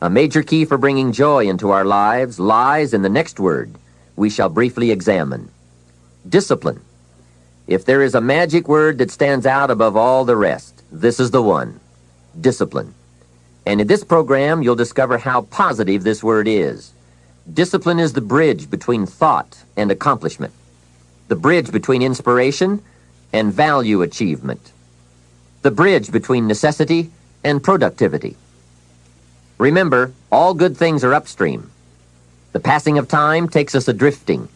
A major key for bringing joy into our lives lies in the next word we shall briefly examine: discipline. If there is a magic word that stands out above all the rest, this is the one: discipline. And in this program, you'll discover how positive this word is. Discipline is the bridge between thought and accomplishment, the bridge between inspiration and value achievement, the bridge between necessity and productivity. Remember, all good things are upstream. The passing of time takes us a-drifting,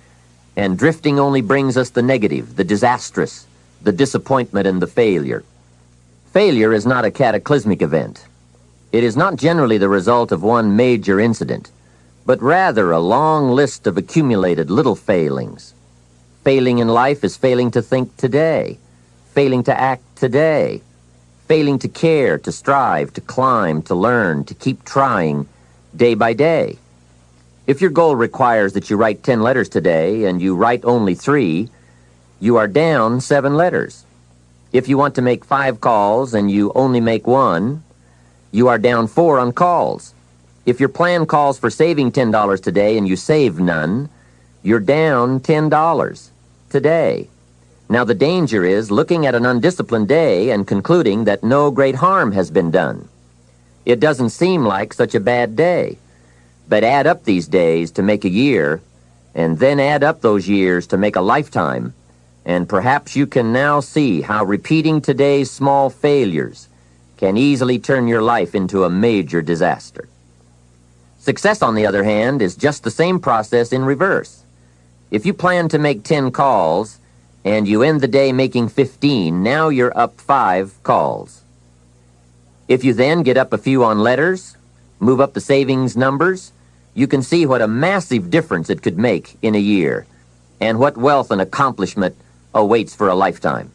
and drifting only brings us the negative, the disastrous, the disappointment, and the failure. Failure is not a cataclysmic event. It is not generally the result of one major incident, but rather a long list of accumulated little failings. Failing in life is failing to think today, failing to act today, failing to care, to strive, to climb, to learn, to keep trying day by day. If your goal requires that you write 10 letters today and you write only 3, you are down 7 letters. If you want to make 5 calls and you only make 1, you are down 4 on calls. If your plan calls for saving $10 today and you save none, you're down $10 today. Now the danger is looking at an undisciplined day and concluding that no great harm has been done. It doesn't seem like such a bad day. But add up these days to make a year, and then add up those years to make a lifetime, and perhaps you can now see how repeating today's small failures can easily turn your life into a major disaster. Success, on the other hand, is just the same process in reverse. If you plan to make 10 calls, and you end the day making 15, now you're up 5 calls. If you then get up a few on letters, move up the savings numbers, you can see what a massive difference it could make in a year, and what wealth and accomplishment awaits for a lifetime.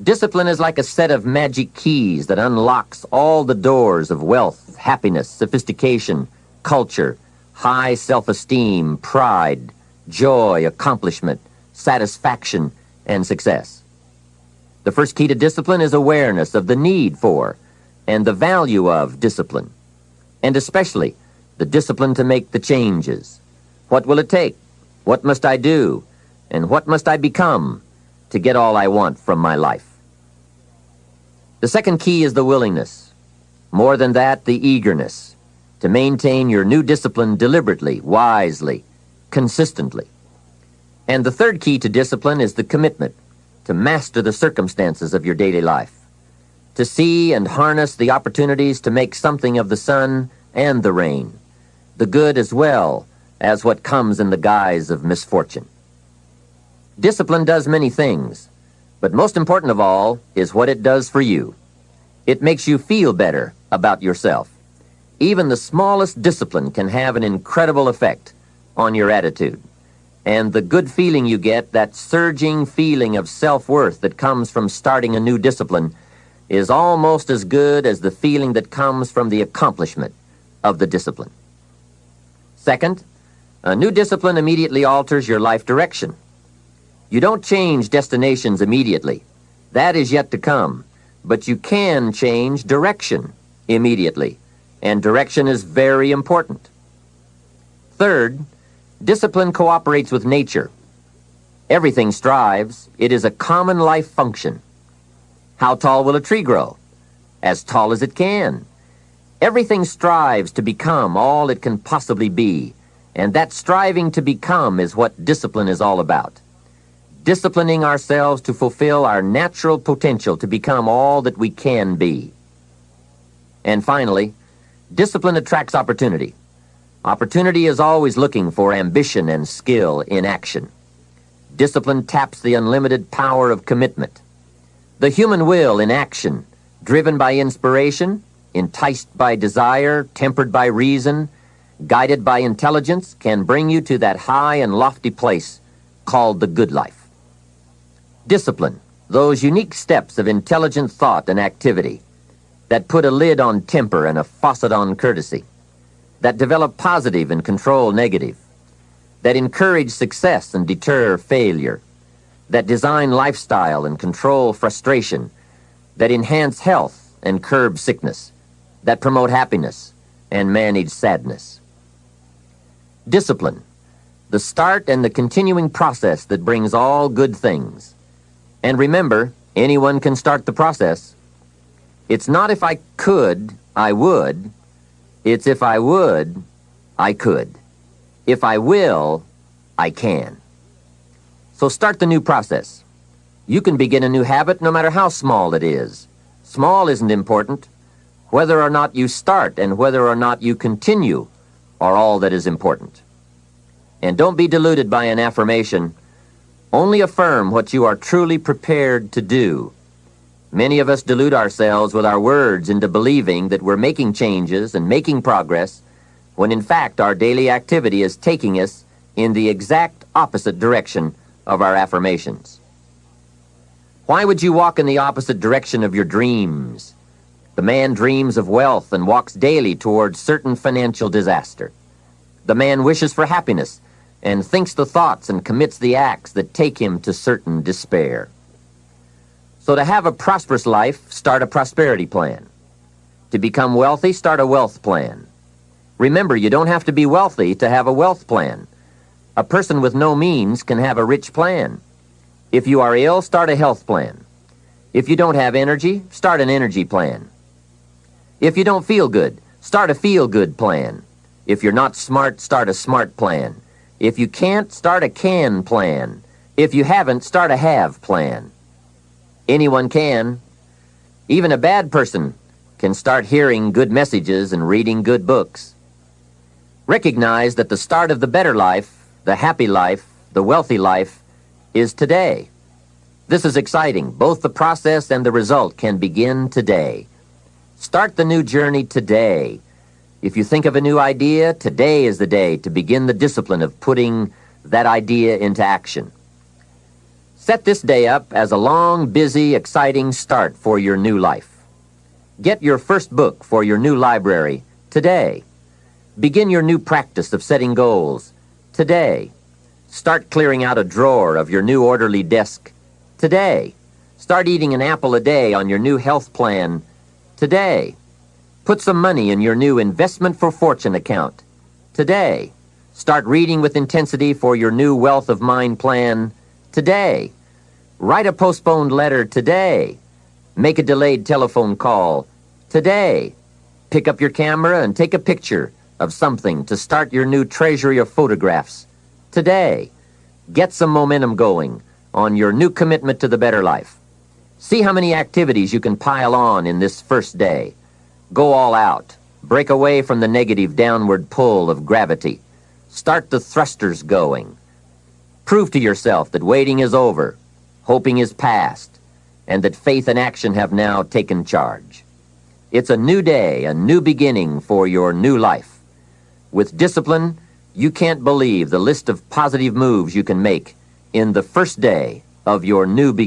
Discipline is like a set of magic keys that unlocks all the doors of wealth, happiness, sophistication, culture, high self-esteem, pride, joy, accomplishment, satisfaction, and success. The first key to discipline is awareness of the need for and the value of discipline, and especially the discipline to make the changes. What will it take? What must I do? And what must I become to get all I want from my life? The second key is the willingness. More than that, the eagerness to maintain your new discipline deliberately, wisely, consistently. And the third key to discipline is the commitment to master the circumstances of your daily life, to see and harness the opportunities to make something of the sun and the rain, the good as well as what comes in the guise of misfortune. Discipline does many things, but most important of all is what it does for you. It makes you feel better about yourself. Even the smallest discipline can have an incredible effect on your attitude. And the good feeling you get, that surging feeling of self-worth that comes from starting a new discipline, is almost as good as the feeling that comes from the accomplishment of the discipline. Second, a new discipline immediately alters your life direction. You don't change destinations immediately. That is yet to come. But you can change direction immediately, and direction is very important. Third, discipline cooperates with nature. Everything strives. It is a common life function. How tall will a tree grow? As tall as it can. Everything strives to become all it can possibly be, and that striving to become is what discipline is all about. Disciplining ourselves to fulfill our natural potential to become all that we can be. And finally, discipline attracts opportunity. Opportunity is always looking for ambition and skill in action. Discipline taps the unlimited power of commitment. The human will in action, driven by inspiration, enticed by desire, tempered by reason, guided by intelligence, can bring you to that high and lofty place called the good life. Discipline, those unique steps of intelligent thought and activity that put a lid on temper and a faucet on courtesy, that develop positive and control negative, that encourage success and deter failure, that design lifestyle and control frustration, that enhance health and curb sickness, that promote happiness, and manage sadness. Discipline, the start and the continuing process that brings all good things. And remember, anyone can start the process. It's not if I could, I would. It's if I would, I could. If I will, I can. So start the new process. You can begin a new habit no matter how small it is. Small isn't important. Whether or not you start and whether or not you continue are all that is important. And don't be deluded by an affirmation. Only affirm what you are truly prepared to do. Many of us delude ourselves with our words into believing that we're making changes and making progress, when in fact our daily activity is taking us in the exact opposite direction of our affirmations. Why would you walk in the opposite direction of your dreams? The man dreams of wealth and walks daily towards certain financial disaster. The man wishes for happiness and thinks the thoughts and commits the acts that take him to certain despair. So to have a prosperous life, start a prosperity plan. To become wealthy, start a wealth plan. Remember, you don't have to be wealthy to have a wealth plan. A person with no means can have a rich plan. If you are ill, start a health plan. If you don't have energy, start an energy plan. If you don't feel good, start a feel-good plan. If you're not smart, start a smart plan. If you can't, start a can plan. If you haven't, start a have plan. Anyone can. Even a bad person can start hearing good messages and reading good books. Recognize that the start of the better life, the happy life, the wealthy life, is today. This is exciting. Both the process and the result can begin today. Start the new journey today. If you think of a new idea, today is the day to begin the discipline of putting that idea into action. Set this day up as a long, busy, exciting start for your new life. Get your first book for your new library today. Begin your new practice of setting goals today. Start clearing out a drawer of your new orderly desk today. Start eating an apple a day on your new health plan today. Put some money in your new investment for fortune account today. Start reading with intensity for your new wealth of mind plan today. Write a postponed letter today. Make a delayed telephone call today. Pick up your camera and take a picture of something to start your new treasury of photographs today. Get some momentum going on your new commitment to the better life. See how many activities you can pile on in this first day. Go all out. Break away from the negative downward pull of gravity. Start the thrusters going. Prove to yourself that waiting is over, hoping is past, and that faith and action have now taken charge. It's a new day, a new beginning for your new life. With discipline, you can't believe the list of positive moves you can make in the first day of your new beginning.